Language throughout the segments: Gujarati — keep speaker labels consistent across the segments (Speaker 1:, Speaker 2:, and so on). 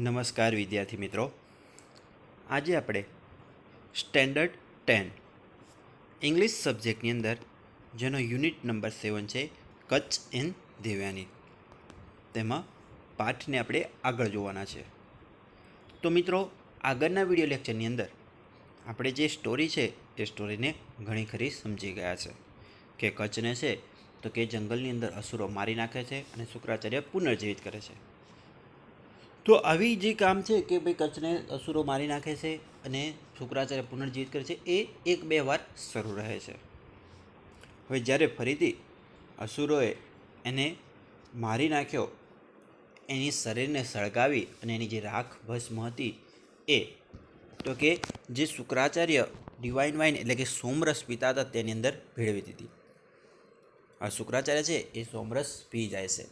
Speaker 1: નમસ્કાર વિદ્યાર્થી મિત્રો, આજે આપણે સ્ટેન્ડર્ડ 10 ઇંગ્લિશ સબ્જેક્ટની અંદર જેનો યુનિટ નંબર 7 છે કચ્છ ઇન દેવયાની, તેમાં પાઠને આપણે આગળ જોવાના છે. તો મિત્રો, આગળના વિડીયો લેક્ચરની અંદર આપણે જે સ્ટોરી છે એ સ્ટોરીને ઘણી ખરી સમજી ગયા છે કે કચ્છને છે તો કે જંગલની અંદર અસુરો મારી નાખે છે અને શુક્રાચાર્ય પુનર્જીવિત કરે છે. તો આવી જે કામ છે કે ભાઈ કચ્છને અસુરો મારી નાખે છે અને શુક્રાચાર્ય પુનર્જીવિત કરે છે એ એક બે વાર શરૂ રહે છે. હવે જ્યારે ફરીથી અસુરોએ એને મારી નાખ્યો, એની શરીરને સળગાવી અને એની જે રાખ ભસ્મ હતી એ તો કે જે શુક્રાચાર્ય ડિવાઇન વાઇન એટલે કે સોમરસ પીતા હતા તેની અંદર ભેળવી દીધી. આ શુક્રાચાર્ય છે એ સોમરસ પી જાય છે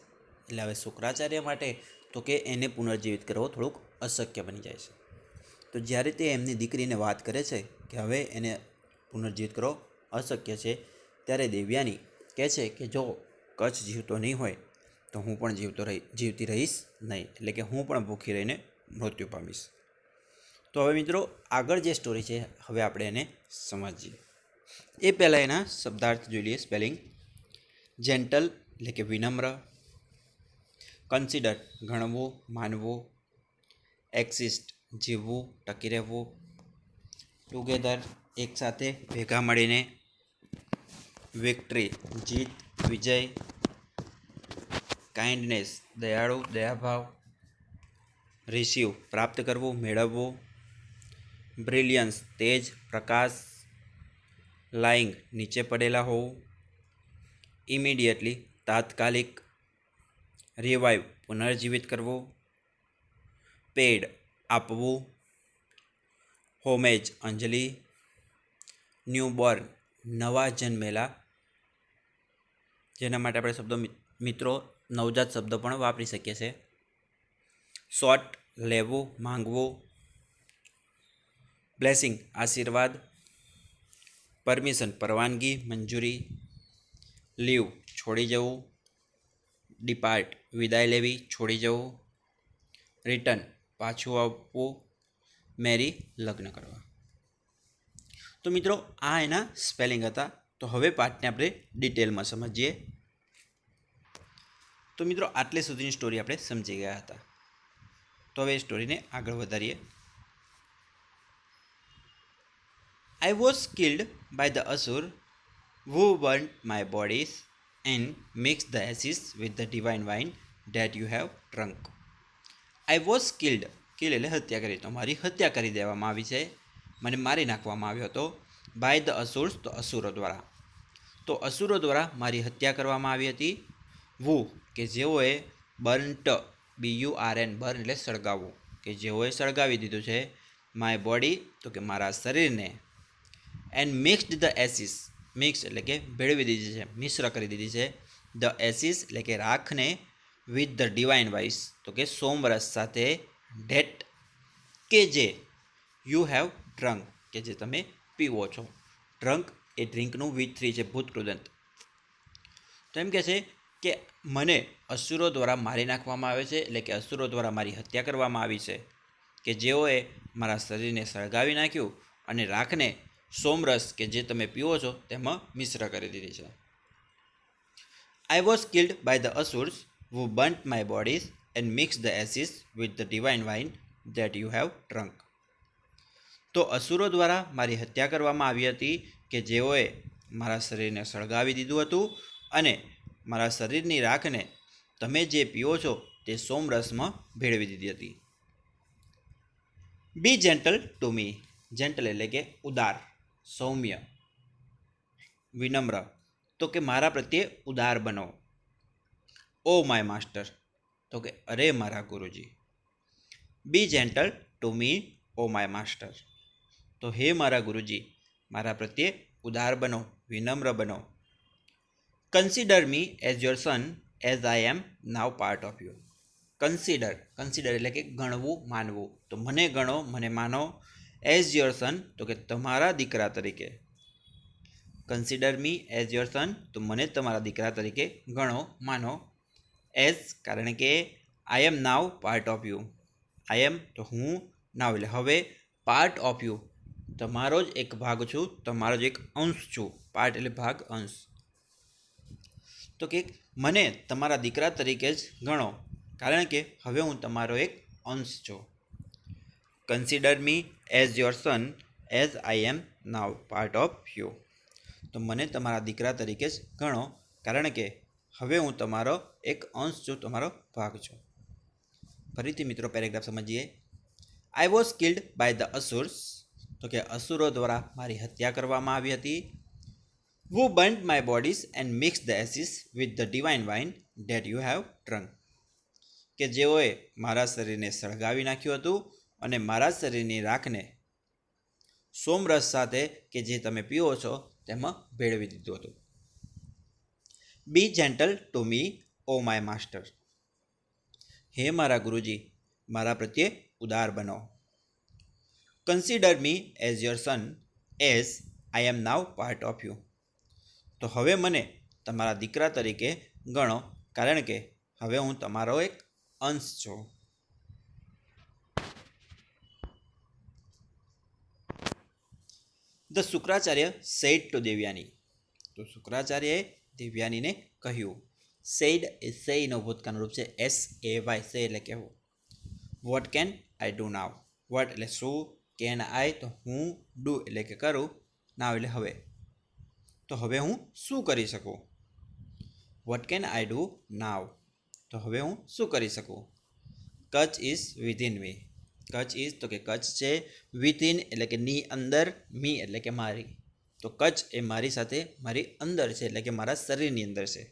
Speaker 1: એટલે હવે શુક્રાચાર્ય માટે તો કે એને પુનર્જીવિત કરવો થોડુંક અશક્ય બની જાય છે. તો જ્યારે તે એમની દીકરીને વાત કરે છે કે હવે એને પુનર્જીવિત કરવો અશક્ય છે, ત્યારે દેવયાની કહે છે કે જો કચ્છ જીવતો નહીં હોય તો હું પણ જીવતી રહીશ નહીં, એટલે કે હું પણ ભૂખી રહીને મૃત્યુ પામીશ. તો હવે મિત્રો, આગળ જે સ્ટોરી છે હવે આપણે એને સમજીએ. એ પહેલાં એના શબ્દાર્થ જોઈ લઈએ. સ્પેલિંગ: જેન્ટલ એટલે કે વિનમ્ર, કન્સિડર ગણવું માનવું, એક્સિસ્ટ જીવવું ટકી રહેવું, ટુગેધર એકસાથે ભેગા મળીને, વિક્ટરી જીત વિજય, કાઇન્ડનેસ દયાળુ દયાભાવ, રિસીવ પ્રાપ્ત કરવું મેળવવું, બ્રિલિયન્સ તેજ પ્રકાશ, લાઇંગ નીચે પડેલા હોવું, ઇમિડિયેટલી તાત્કાલિક, રિવાઇવ પુનર્જીવિત કરવું, પેડ આપવું, હોમેજ અંજલિ, ન્યૂબોર્ન નવા જન્મેલા, જેના માટે આપણે શબ્દો મિત્રો નવજાત શબ્દો પણ વાપરી શકીએ છીએ. શોર્ટ લેવું માંગવું, બ્લેસિંગ આશીર્વાદ, પરમિશન પરવાનગી મંજૂરી, લીવ છોડી જવું, ડિપાર્ટ વિદાય લેવી છોડી જવું, રિટર્ન પાછું આવવું, મેરી લગ્ન કરવા. તો મિત્રો, આ એના સ્પેલિંગ હતા. તો હવે પાઠને આપણે ડિટેલમાં સમજીએ. તો મિત્રો, આટલે સુધીની સ્ટોરી આપણે સમજી ગયા હતા. તો હવે સ્ટોરીને આગળ વધારીએ. I was killed by the Asur who burnt my bodies and mixed the ashes with the divine wine that you have drunk. I was killed. Kill એટલે હત્યા કરી. તો મારી હત્યા કરી દેવામાં આવી છે, મને મારી નાખવામાં આવ્યો હતો. બાય ધ અસુર્સ તો અસુરો દ્વારા. તો અસુરો દ્વારા મારી હત્યા કરવામાં આવી હતી. વુ કે જેઓએ બર્ન્ટ BURN બર્ન એટલે સળગાવવું, કે જેઓએ સળગાવી દીધું છે. માય બોડી તો કે મારા શરીરને. And mixed the ashes, mix એટલે કે ભેળવી દીધી છે, મિશ્ર કરી દીધી છે. ધ એસિસ એટલે કે રાખને, વિથ ધ ડિવાઇન વાઇસ તો કે સોમરસ સાથે, ડેટ કે જે, યુ હેવ ડ્રંક કે જે તમે પીવો છો. ડ્રંક એ ડ્રિંકનું V3 છે, ભૂતકૃદંત. તો એમ કહે છે કે મને અસુરો દ્વારા મારી નાખવામાં આવે છે, એટલે કે અસુરો દ્વારા મારી હત્યા કરવામાં આવી છે, કે જેઓએ મારા શરીરને સળગાવી નાખ્યું અને રાખને સોમરસ કે જે તમે પીવો છો તેમાં મિશ્ર કરી દીધી છે. I was killed by the Asurs who burnt my bodies and mixed the ashes with the divine wine that you have drunk. તો અસુરો દ્વારા મારી હત્યા કરવામાં આવી હતી, કે જેઓએ મારા શરીરને સળગાવી દીધું હતું અને મારા શરીરની રાખને તમે જે પીવો છો તે સોમરસમાં ભેળવી દીધી હતી. બી જેન્ટલ ટુ મી. જેન્ટલ એટલે કે ઉદાર સૌમ્ય, વિનમ્ર તો કે મારા પ્રત્યે ઉદાર બનો. ઓ માય માસ્ટર તો કે અરે મારા ગુરુજી. Be gentle to me O my master તો હે મારા ગુરુજી, મારા પ્રત્યે ઉદાર બનો, વિનમ્ર બનો. Consider me as your son as I am now part of you. Consider એટલે કે ગણવું માનવું. તો મને ગણો મને માનો. એઝ યોર સન તો કે તમારા દીકરા તરીકે. Consider me as your son તો મને તમારા દીકરા તરીકે ગણો માનો. એઝ કારણ કે આઈ am now part of you, આઈ એમ તો હું, નાવ એટલે હવે, પાર્ટ ઓફ યુ તમારો જ એક ભાગ છું, તમારો જ એક અંશ છું. પાર્ટ એટલે ભાગ, અંશ. તો કે મને તમારા દીકરા તરીકે જ ગણો, કારણ કે હવે હું તમારો એક અંશ છું. Consider me as your son as I am now part of you. તો મને તમારા દીકરા તરીકે જ ગણો, કારણ કે હવે હું તમારો એક અંશ છું, તમારો ભાગ છું. ફરીથી મિત્રો પેરેગ્રાફ સમજીએ. I was killed by the asuras, તો કે અસુરો દ્વારા મારી હત્યા કરવામાં આવી હતી. Who burnt my bodies and mixed the ashes with the divine wine that you have drunk. કે જેઓએ મારા શરીરને સળગાવી નાખ્યું હતું અને મારા શરીરની રાખને સોમરસ સાથે કે જે તમે પીઓ છો તેમાં ભેળવી દીધું હતું. Be gentle to me O my master. હે મારા ગુરુજી, મારા પ્રત્યે ઉદાર બનો. Consider me as your son as I am now part of you. તો હવે મને તમારા દીકરા તરીકે ગણો, કારણ કે હવે હું તમારો એક અંશ છું. The Shukracharya said to Devyani. તો શુક્રાચાર્યએ દેવયાનીને કહ્યું. સેડ એ સેનો ભૂતકાળનું રૂપ છે, SAY, સે એટલે કહેવું. What can I do now. What એટલે શું, કેન આઈ તો હું, ડુ એટલે કે કરું, નાવ એટલે હવે. તો હવે હું શું કરી શકું. Vote can I do now, તો હવે હું શું કરી શકું. કચ ઇઝ વિધિન મી. કચ ઇઝ તો કે કચ છે, વિધિન એટલે કે ની અંદર, મી એટલે કે મારી. તો કચ એ મારી સાથે મારી અંદર છે, એટલે કે મારા શરીરની અંદર છે.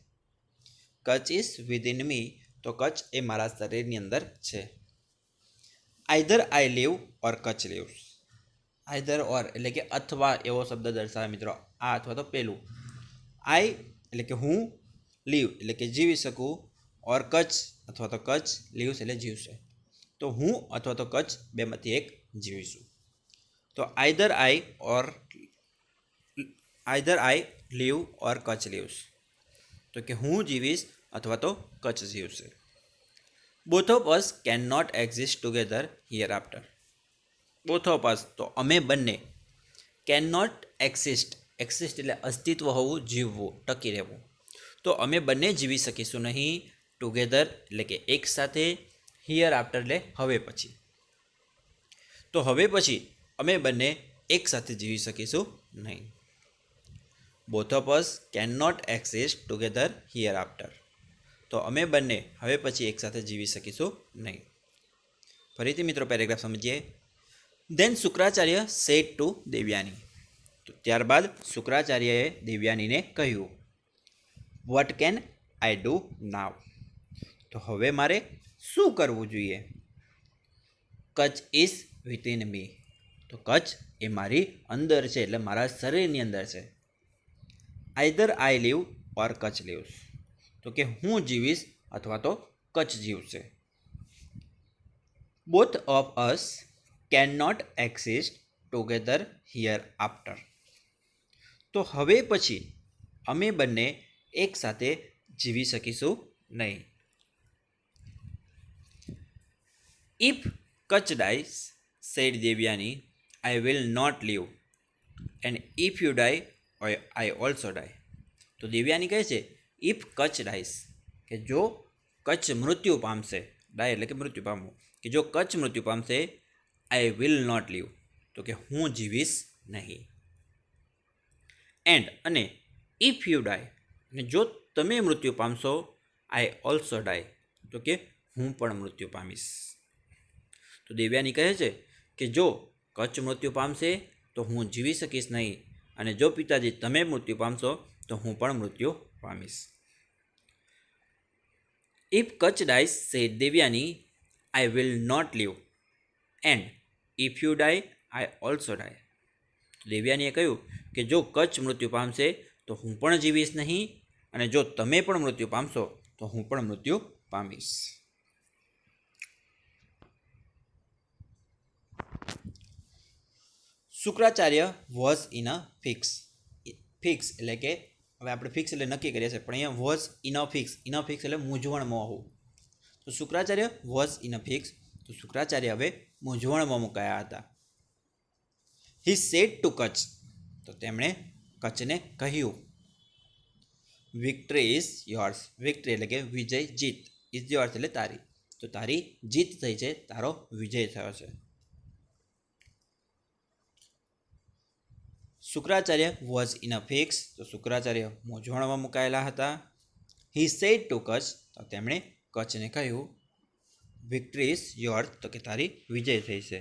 Speaker 1: કચ ઇઝ વિધિન મી, તો કચ એ મારા શરીરની અંદર છે. Either I live or Kacha lives. Either or એટલે કે અથવા એવો શબ્દ દર્શાવે મિત્રો, આ અથવા તો પેલું. આઈ એટલે કે હું, લીવ એટલે કે જીવી શકું, ઓર કચ્છ અથવા તો કચ્છ, લીવ્સ એટલે જીવશે. તો હું અથવા તો કચ્છ બેમાંથી એક જીવીશું. તો either I live or Kacha lives, તો કે હું જીવીશ અથવા તો કચ્છ જીવશે. Both of us can not exist together hereafter. Both of us તો અમે બંને, કેન નોટ એક્સિસ્ટ, એક્સિસ્ટ એટલે અસ્તિત્વ હોવું, જીવવું, ટકી રહેવું. તો અમે બંને જીવી શકીશું નહીં, ટુગેધર એટલે કે એક સાથે, હિયર આફ્ટર એટલે હવે પછી. તો હવે પછી અમે બંને એક સાથે જીવી શકીશું નહીં. Both of us can not exist together hereafter. તો અમે બંને હવે પછી એક સાથે જીવી શકીશું નહીં. ફરીથી મિત્રો પેરેગ્રાફ સમજીએ. Then Shukracharya said to Devyani. તો ત્યારબાદ શુક્રાચાર્યએ દેવયાનીને કહ્યું. What can I do now. તો હવે મારે શું કરવું જોઈએ. Kach is within me. તો કચ્છ એ મારી અંદર છે, એટલે મારા શરીરની અંદર છે. Either I live or Kacha lives, તો કે હું જીવીશ અથવા તો કચ્છ જીવશે. Both of us can not exist together hereafter. તો હવે પછી અમે બંને એક સાથે જીવી શકીશું નહીં. If Kacha dies, said Devayani, I will not live, and if you die I also die. તો દેવયાની કહે છે, ઇફ કચ્છ ડાઈસ, કે જો કચ્છ મૃત્યુ પામશે, ડાય એટલે કે મૃત્યુ પામવું, કે જો કચ્છ મૃત્યુ પામશે, આઈ વિલ નોટ લીવ, તો કે હું જીવીશ નહીં. એન્ડ અને ઇફ યુ ડાય, અને જો તમે મૃત્યુ પામશો, આઈ ઓલ્સો ડાય, તો કે હું પણ મૃત્યુ પામીશ. તો દેવયાની કહે છે કે જો કચ્છ મૃત્યુ પામશે તો હું જીવી શકીશ નહીં, અને જો પિતાજી તમે મૃત્યુ પામશો તો હું પણ મૃત્યુ પામીશ. If Kacha dies, said Devayani, I will not live, and if you die I also die. દેવયાનીએ કહ્યું કે જો કચ્છ મૃત્યુ પામશે તો હું પણ જીવીશ નહીં, અને જો તમે પણ મૃત્યુ પામશો તો હું પણ મૃત્યુ પામીશ. Shukracharya was in a fix. Fix એટલે કે હવે આપણે ફિક્સ એટલે નક્કી કરીએ છીએ, પણ અહીંયા was in a fix, in a fix એટલે મૂંઝવણમાં હોવું. તો Shukracharya was in a fix, તો તો શુક્રાચાર્ય હવે મૂંઝવણમાં મુકાયા હતા. હી સેડ ટુ કચ્છ, તો તેમણે કચ્છને કહ્યું, વિક્ટરી ઇઝ યોર્સ. વિક્ટરી એટલે કે વિજય, જીત. ઇઝ યોર્સ એટલે તારી. તો તારી જીત થઈ છે, તારો વિજય થયો છે. Shukracharya was in a fix, તો શુક્રાચાર્ય મૂંઝવણમાં મુકાયેલા હતા. હી સેડ ટુ કચ્છ, તો તેમણે કચ્છને કહ્યું, વિક્ટરી ઇઝ યોર્સ, તો કે તારી વિજય થઈ છે.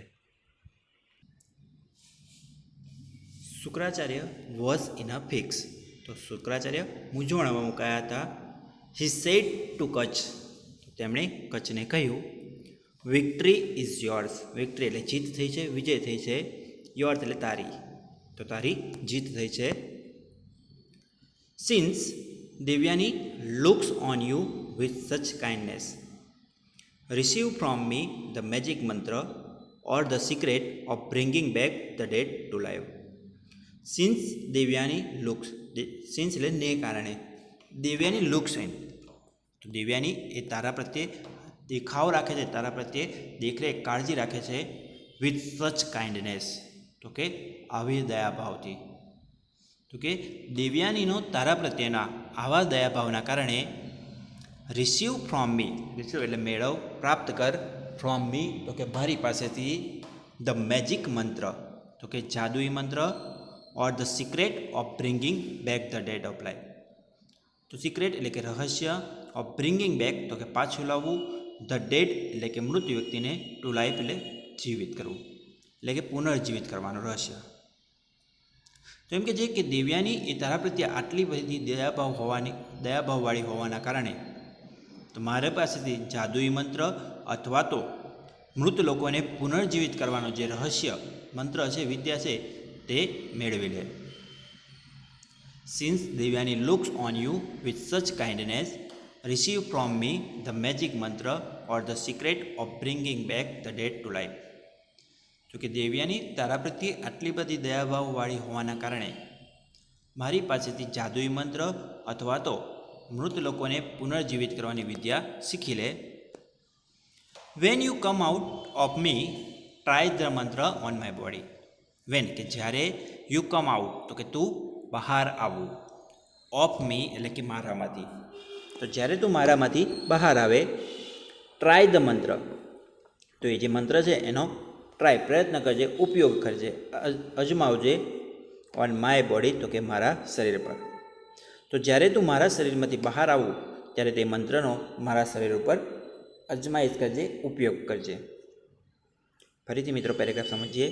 Speaker 1: Shukracharya was in a fix, તો શુક્રાચાર્ય મૂંઝવણમાં મુકાયા હતા. હી સેડ ટુ કચ્છ, તો તેમણે કચ્છને કહ્યું, વિક્ટરી ઇઝ યોર્સ. વિક્ટરી એટલે જીત થઈ છે, વિજય થઈ છે. યોર્સ એટલે તારી, તો તારી જીત થઈ છે. Since Devayani looks on you with such kindness, receive from me the magic mantra or the secret of bringing back the dead to live. Since Devayani looks, since એટલે ને કારણે, દેવ્યાની લુક્સ એન, તો દેવ્યાની એ તારા પ્રત્યે દેખાવ રાખે છે, તારા પ્રત્યે દેખરેખ કાળજી રાખે છે. વિથ સચ કાઇન્ડનેસ, તો કે આવી દયાભાવથી. તો કે દેવ્યાનીનો તારા પ્રત્યેના આવા દયાભાવના કારણે રિસીવ ફ્રોમ મી, રિસીવ એટલે મેળવ, પ્રાપ્ત કર, ફ્રોમ મી તો કે મારી પાસેથી, ધ મેજિક મંત્ર તો કે જાદુઈ મંત્ર, or the secret of bringing back the dead of life. તો સિક્રેટ એટલે કે રહસ્ય, ઓફ બ્રિંગિંગ બેક તો કે પાછું લાવવું, ધ ડેડ એટલે કે મૃત વ્યક્તિને, ટુ લાઈફ એટલે જીવિત કરવું, એટલે કે પુનર્જીવિત કરવાનું રહસ્ય. તો એમ કે જે કે દેવ્યાની એ તારા પ્રત્યે આટલી બધી દયાભાવવાળી હોવાના કારણે તો મારા પાસેથી જાદુઈ મંત્ર અથવા તો મૃત લોકોને પુનર્જીવિત કરવાનો જે રહસ્ય મંત્ર છે, વિદ્યા છે, તે મેળવી લે. Since Devayani looks on you with such kindness, receive from me the magic mantra or the secret of bringing back the dead to life. તો કે દેવ્યાની તારા પ્રત્યે આટલી બધી દયાભાવવાળી હોવાના કારણે મારી પાસેથી જાદુઈ મંત્ર અથવા તો મૃત લોકોને પુનર્જીવિત કરવાની વિદ્યા શીખી લે. When you come out of me, try the mantra on my body. When કે જ્યારે, યુ કમ આઉટ તો કે તું બહાર આવવું, ઓફ મી એટલે કે મારામાંથી. તો જ્યારે તું મારામાંથી બહાર આવે, ટ્રાય ધ મંત્ર તો એ જે મંત્ર છે એનો ટ્રાય પ્રયત્ન કરજે, ઉપયોગ કરજે, અજમાવજે, ઓન માય બોડી તો કે મારા શરીર પર. તો જ્યારે તું મારા શરીરમાંથી બહાર આવું ત્યારે તે મંત્રનો મારા શરીર ઉપર અજમાઈશ કરજે, ઉપયોગ કરજે. ફરીથી મિત્રો પેરેગ્રાફ સમજીએ.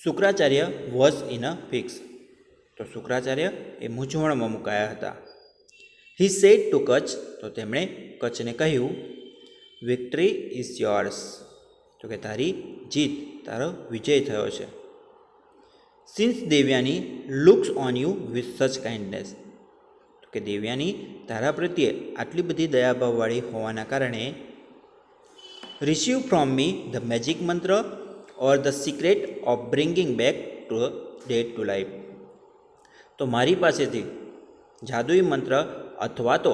Speaker 1: Shukracharya was in a fix, તો શુક્રાચાર્ય એ મૂંઝવણમાં મુકાયા હતા. હી સેડ ટુ કચ્છ, તો તેમણે કચ્છને કહ્યું, વિક્ટરી ઇઝ યોર્સ, તો કે તારી જીત, તારો વિજય થયો છે. Since Devayani looks on you with such kindness, તો કે દેવ્યાની તારા પ્રત્યે આટલી બધી દયાભાવવાળી હોવાના કારણે receive from me the magic mantra or the secret of bringing back to dead to life. તો મારી પાસેથી જાદુઈ મંત્ર અથવા તો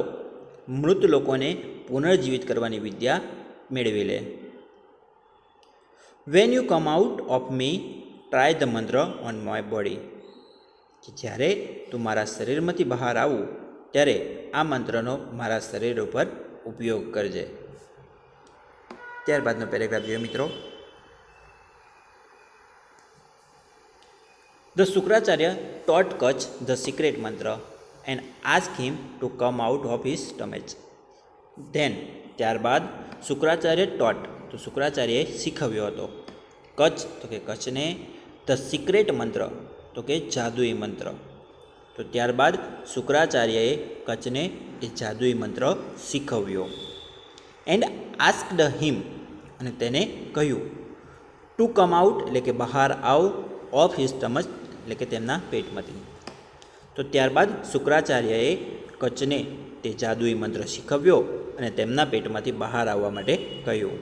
Speaker 1: મૃત લોકોને પુનર્જીવિત કરવાની વિદ્યા મેળવી લે. When you come out of me, try the mantra on my body. જ્યારે તું મારા શરીરમાંથી બહાર આવું ત્યારે આ મંત્રનો મારા શરીર ઉપર ઉપયોગ કરજે. ત્યારબાદનો પેરેગ્રાફ જોઈએ મિત્રો. The Shukracharya taught Kacha the secret mantra and ask him to come out of his stomach. Then ત્યારબાદ શુક્રાચાર્ય ટોટ, તો શુક્રાચાર્યએ શીખવ્યો હતો, કચ્છ તો કે કચ્છને, ધ સિક્રેટ મંત્ર તો કે જાદુઈ મંત્ર. તો ત્યારબાદ શુક્રાચાર્યએ કચ્છને એ જાદુઈ મંત્ર શીખવ્યો. એન્ડ આસ્કડ હિમ, અને તેને કહ્યું, ટુ કમ આઉટ એટલે કે બહાર આવ, ઓફ હિઝ સ્ટમચ એટલે કે તેમના પેટમાંથી. તો ત્યારબાદ શુક્રાચાર્યએ કચ્છને તે જાદુઈ મંત્ર શીખવ્યો અને તેમના પેટમાંથી બહાર આવવા માટે કહ્યું.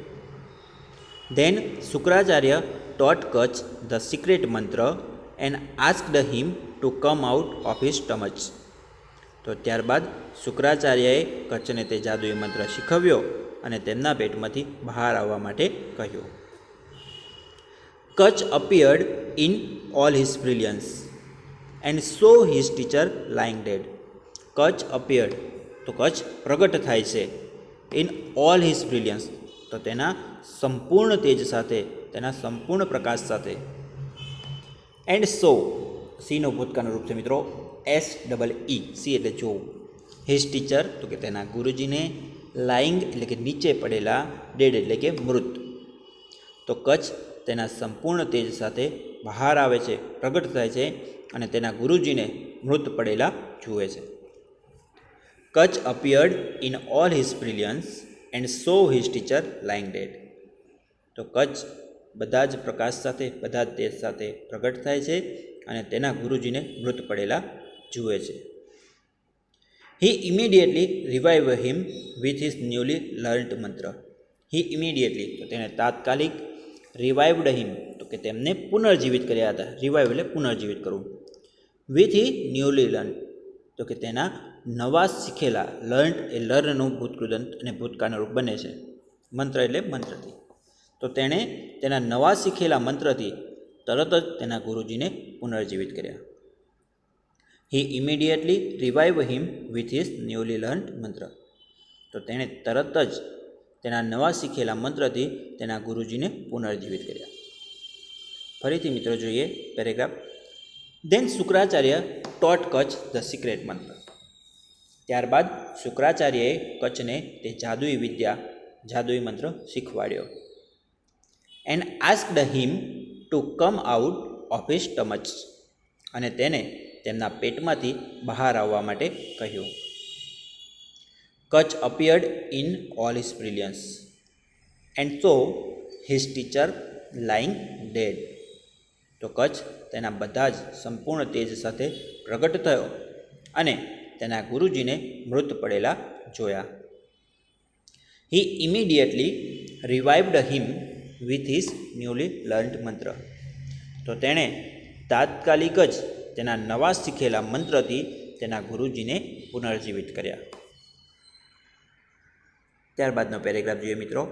Speaker 1: Then Shukracharya taught Kacha the secret mantra and asked him to come out of his stomach. તો ત્યારબાદ શુક્રાચાર્યએ કચ્છને તે જાદુઈ મંત્ર શીખવ્યો અને તેમના પેટમાંથી બહાર આવવા માટે કહ્યું. Kutch appeared in all his brilliance and saw his teacher lying dead. Kutch appeared તો કચ્છ પ્રગટ થાય છે. ઇન ઓલ હિઝ બ્રિલિયન્સ તો તેના સંપૂર્ણ તેજ સાથે, તેના સંપૂર્ણ પ્રકાશ સાથે. એન્ડ સો સીનું ભૂતકાળનું રૂપ છે મિત્રો SEE, સી એટલે જોવું. હિઝ ટીચર તો કે તેના ગુરુજીને, લાઇંગ એટલે કે નીચે પડેલા, ડેડ એટલે કે મૃત. તો કચ્છ તેના સંપૂર્ણ તેજ સાથે બહાર આવે છે, પ્રગટ થાય છે અને તેના ગુરુજીને મૃત પડેલા જુએ છે. Kutch appeared in all his brilliance and saw his teacher lying dead. તો કચ્છ બધા જ પ્રકાશ સાથે, બધા જ તેજ સાથે પ્રગટ થાય છે અને તેના ગુરુજીને મૃત પડેલા જુએ છે. He immediately revived him with his newly learnt મંત્ર. He immediately તો તેને તાત્કાલિક, revived him તો કે તેમને પુનર્જીવિત કર્યા હતા. રિવાઇવ એટલે પુનર્જીવિત કરવું. વિથ હી ન્યૂલી લર્ન તો કે તેના નવા શીખેલા, લર્ન્ટ એ લર્નનું ભૂતકૃદંત અને ભૂતકાળનું રૂપ બને છે. મંત્ર એટલે મંત્રથી. તો તેણે તેના નવા શીખેલા મંત્રથી તરત જ તેના ગુરુજીને પુનર્જીવિત કર્યા. He immediately revive him with his newly learnt mantra. તો તેણે તરત જ તેના નવા શીખેલા મંત્રથી તેના ગુરુજીને પુનર્જીવિત કર્યા. ફરીથી મિત્રો જોઈએ paragraph. Then Shukracharya taught Kacha the secret mantra. ત્યારબાદ શુક્રાચાર્યએ કચ્છને તે જાદુઈ વિદ્યા, જાદુઈ મંત્ર શીખવાડ્યો. And asked him to come out of his stomach અને તેને તેમના પેટમાંથી બહાર આવવા માટે કહ્યું. Kacha appeared in all his brilliance and saw his teacher lying dead. તો કચ્છ તેના બધા જ સંપૂર્ણ તેજ સાથે પ્રગટ થયો અને તેના ગુરુજીને મૃત પડેલા જોયા. He immediately revived him with his newly learnt mantra. તો તેણે તાત્કાલિક જ તેના નવા શીખેલા મંત્રથી તેના ગુરુજીને પુનર્જીવિત કર્યા. ત્યારબાદનો પેરેગ્રાફ જોઈએ મિત્રો.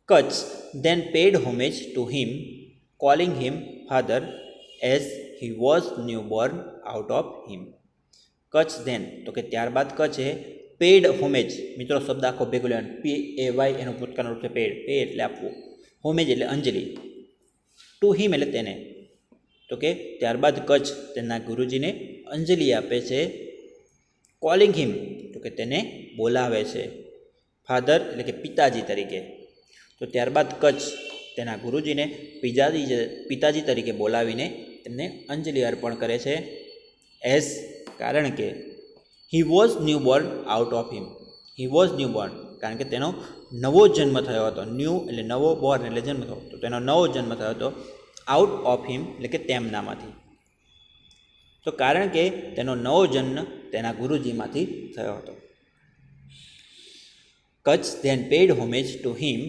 Speaker 1: Kutch then paid homage to him, calling him father as he was newborn out of him. Kutch then તો કે ત્યારબાદ કચ્છે પેડ હોમેજ, મિત્રો શબ્દ આખો ભેગો લેવાનો, PAY એનું ભૂતકાળનું રૂપ છે પેડ. પે એટલે આપવું, હોમેજ એટલે અંજલિ, ટુ હિમ એટલે તેને. તો કે ત્યારબાદ કચ્છ તેના ગુરુજીને અંજલિ આપે છે. કોલિંગ હિમ તો કે તેને બોલાવે છે. ફાધર એટલે કે પિતાજી તરીકે. તો ત્યારબાદ કચ્છ તેના ગુરુજીને પિતાજી તરીકે બોલાવીને તેમને અંજલિ અર્પણ કરે છે. એઝ કારણ કે he was new Born out of him. He was new Born કારણ કે તેનો નવો જન્મ થયો હતો. ન્યૂ એટલે નવો, બોર્ન એટલે જન્મ થયો. તો તેનો નવો જન્મ થયો હતો આઉટ ઓફ હિમ એટલે કે તેમનામાંથી. તો કારણ કે તેનો નવો જન્મ તેના ગુરુજીમાંથી થયો હતો. Kacha then paid homage to him,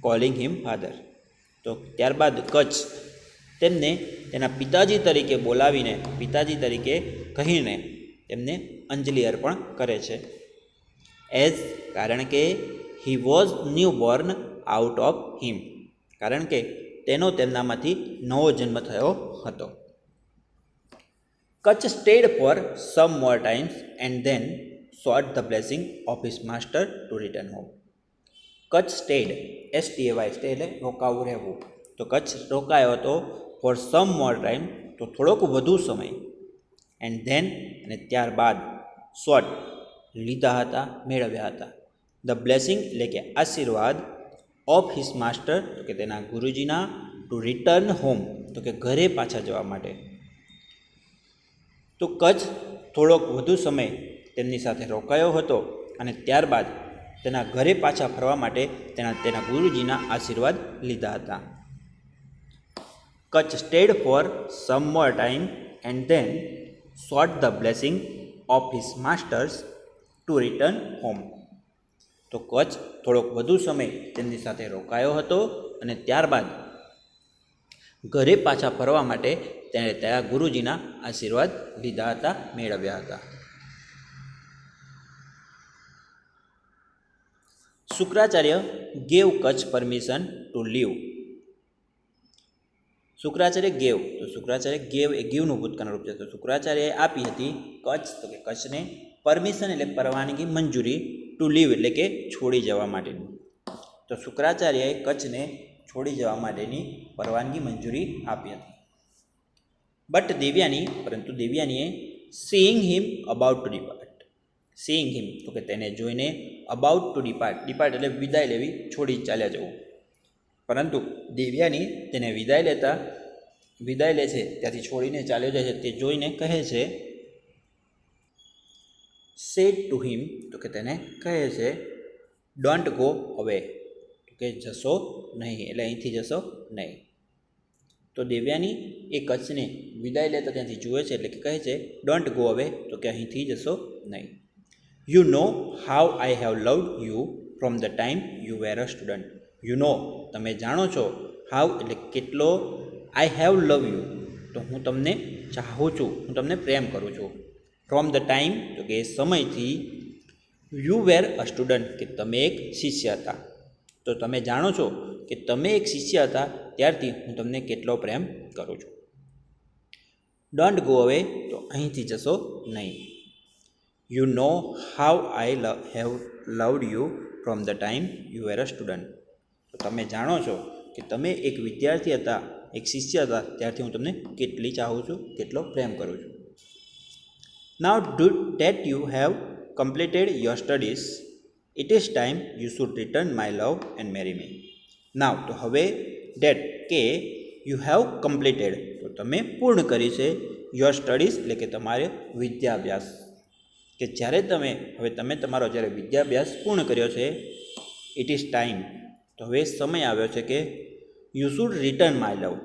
Speaker 1: calling him father. તો ત્યારબાદ કચ્છ તેમને તેના પિતાજી તરીકે બોલાવીને, પિતાજી તરીકે કહીને તેમને અંજલિ અર્પણ કરે છે. એઝ કારણ કે he was new Born out of him કારણ કે તેનો તેમનામાંથી નવો જન્મ થયો હતો. Kutch stayed for some more times and then sought the blessing of his master to return home. Kutch stayed, STAY, stay એટલે રોકાવું, રહેવું. તો કચ્છ રોકાયો હતો ફોર સમ મોર ટાઈમ તો થોડોક વધુ સમય. એન્ડ ધેન અને ત્યારબાદ સોટ લીધા હતા, મેળવ્યા હતા. ધ બ્લેસિંગ એટલે કે આશીર્વાદ, ઓફ હિસ માસ્ટર તો કે તેના ગુરુજીના, ટુ રિટર્ન હોમ તો કે ઘરે પાછા જવા માટે. તો કચ્છ થોડોક વધુ સમય તેમની સાથે રોકાયો હતો અને ત્યારબાદ તેના ઘરે પાછા ફરવા માટે તેના ગુરુજીના આશીર્વાદ લીધા હતા. Kutch stayed for some more time and then sought the blessing of his masters to return home. તો કચ્છ થોડોક વધુ સમય તેમની સાથે રોકાયો હતો અને ત્યારબાદ ઘરે પાછા ફરવા માટે તેણે તેના ગુરુજીના આશીર્વાદ લીધા હતા, મેળવ્યા હતા. Shukracharya gave Kach permission to leave. Shukracharya gave, તો શુક્રાચાર્ય ગેવ એ ગીવનું ભૂતકાળનું રૂપ છે. તો શુક્રાચાર્યએ આપી હતી કચ્છ, તો કે કચ્છને પરમિશન એટલે પરવાનગી, મંજૂરી, ટુ લીવ એટલે કે છોડી જવા માટેની. તો શુક્રાચાર્યએ કચ્છને છોડી જવા માટેની પરવાનગી, મંજૂરી આપી હતી. બટ દેવયાની, પરંતુ દેવયાનીએ seeing him about to depart. Seeing him, તો કે તેને જોઈને, અબાઉટ ટુ ડિપાર્ટ, ડિપાર્ટ એટલે વિદાય લેવી, છોડી ચાલ્યા જવું. પરંતુ દેવયાની તેને વિદાય લે છે, ત્યાંથી છોડીને ચાલ્યો જાય છે, તે જોઈને કહે છે, સેડ ટુ હિમ, તો કે તેને કહે છે, ડોન્ટ ગો અવે, તો કે જશો નહીં, એટલે અહીંથી જશો નહીં. તો દેવયાની એ કચ્છને વિદાય લેતા ત્યાંથી જુએ છે, એટલે કે કહે છે, ડોન્ટ ગો અવે, તો કે અહીંથી જશો નહીં. You know how I have loved you from the time you were a student. You know, તમે જાણો છો, હાઉ એટલે કેટલો, આઈ હેવ લવ યુ, તો હું તમને ચાહું છું, હું તમને પ્રેમ કરું છું. ફ્રોમ ધ ટાઈમ, તો કે એ સમયથી, યુ વેર અ સ્ટુડન્ટ, કે તમે એક શિષ્ય હતા. તો તમે જાણો છો કે તમે એક શિષ્ય હતા ત્યારથી હું તમને કેટલો પ્રેમ કરું છું. ડોન્ટ ગો અવે, તો અહીંથી જશો નહીં. You know how I have loved you from the time you were a student. તો તમે જાણો છો કે તમે એક વિદ્યાર્થી હતા, એક શિષ્ય હતા, ત્યારથી હું તમને કેટલી ચાહું છું, કેટલો પ્રેમ કરું છું. Now that you have completed your studies, it is time you should return my love and marry me. Now, તો હવે, ડેટ કે યુ હેવ કમ્પ્લીટેડ, તો તમે પૂર્ણ કરી છે, યોર સ્ટડીઝ એટલે કે તમારે વિદ્યાભ્યાસ, કે જ્યારે તમે તમારો જ્યારે વિદ્યાભ્યાસ પૂર્ણ કર્યો છે, ઇટ ઇઝ ટાઈમ, તો હવે સમય આવ્યો છે કે યુ શુડ રિટર્ન માય લવ,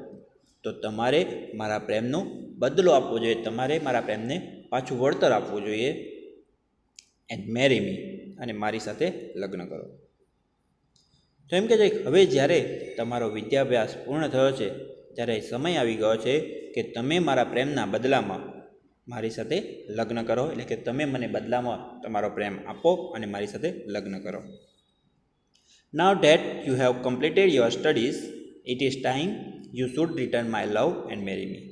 Speaker 1: તો તમારે મારા પ્રેમનો બદલો આપવો જોઈએ, તમારે મારા પ્રેમને પાછું વળતર આપવું જોઈએ. એન્ડ મેરી મી, અને મારી સાથે લગ્ન કરો. તો એમ કે છે, હવે જ્યારે તમારો વિદ્યાભ્યાસ પૂર્ણ થયો છે, ત્યારે સમય આવી ગયો છે કે તમે મારા પ્રેમના બદલામાં મારી સાથે લગ્ન કરો, એટલે કે તમે મને બદલામાં તમારો પ્રેમ આપો અને મારી સાથે લગ્ન કરો. Now that you have completed your studies, it is time you should return my love and marry me.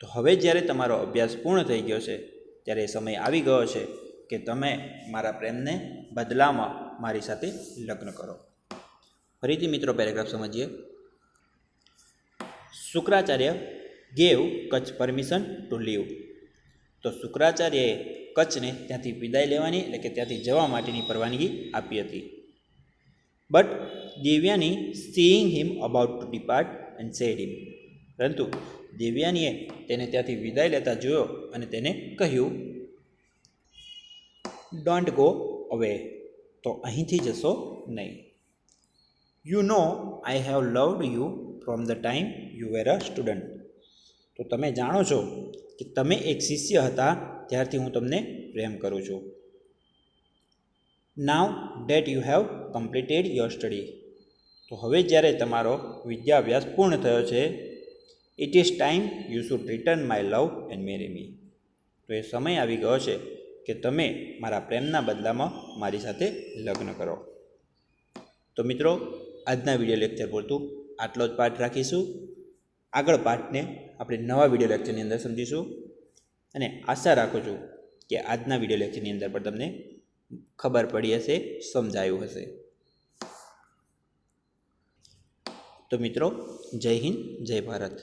Speaker 1: તો હવે જ્યારે તમારો અભ્યાસ પૂર્ણ થઈ ગયો છે, ત્યારે સમય આવી ગયો છે કે તમે મારા પ્રેમને બદલામાં મારી સાથે લગ્ન કરો. ફરીથી મિત્રો પેરેગ્રાફ સમજીએ. Shukracharya gave Kach permission to leave. તો શુક્રાચાર્યએ કચ્છને ત્યાંથી વિદાય લેવાની, એટલે કે ત્યાંથી જવા માટેની પરવાનગી આપી હતી. But Devayani seeing him about to depart and said him, પરંતુ દેવયાનીએ તેને ત્યાંથી વિદાય લેતા જોયો અને તેને કહ્યું, ડોન્ટ ગો અવે, તો અહીંથી જશો નહીં. You know I have loved you from the time you were a student. તો તમે જાણો છો કે તમે એક શિષ્ય હતા ત્યારથી હું તમને પ્રેમ કરું છું. Now that you have completed your study, તો હવે જ્યારે તમારો વિદ્યાભ્યાસ પૂર્ણ થયો છે, it is time you should return my love and marry me. તો એ સમય આવી ગયો છે કે તમે મારા પ્રેમના બદલામાં મારી સાથે લગ્ન કરો. તો મિત્રો, આજના વિડીયો લેક્ચર પૂરતું આટલો જ પાઠ રાખીશું. આગળ પાઠને આપણે નવા વિડીયો લેક્ચરની અંદર સમજીશું, અને આશા રાખું છું કે આજના વિડીયો લેક્ચરની અંદર પણ તમને ખબર પડી હશે, સમજાયું હશે. તો મિત્રો, જય હિન્દ, જય ભારત.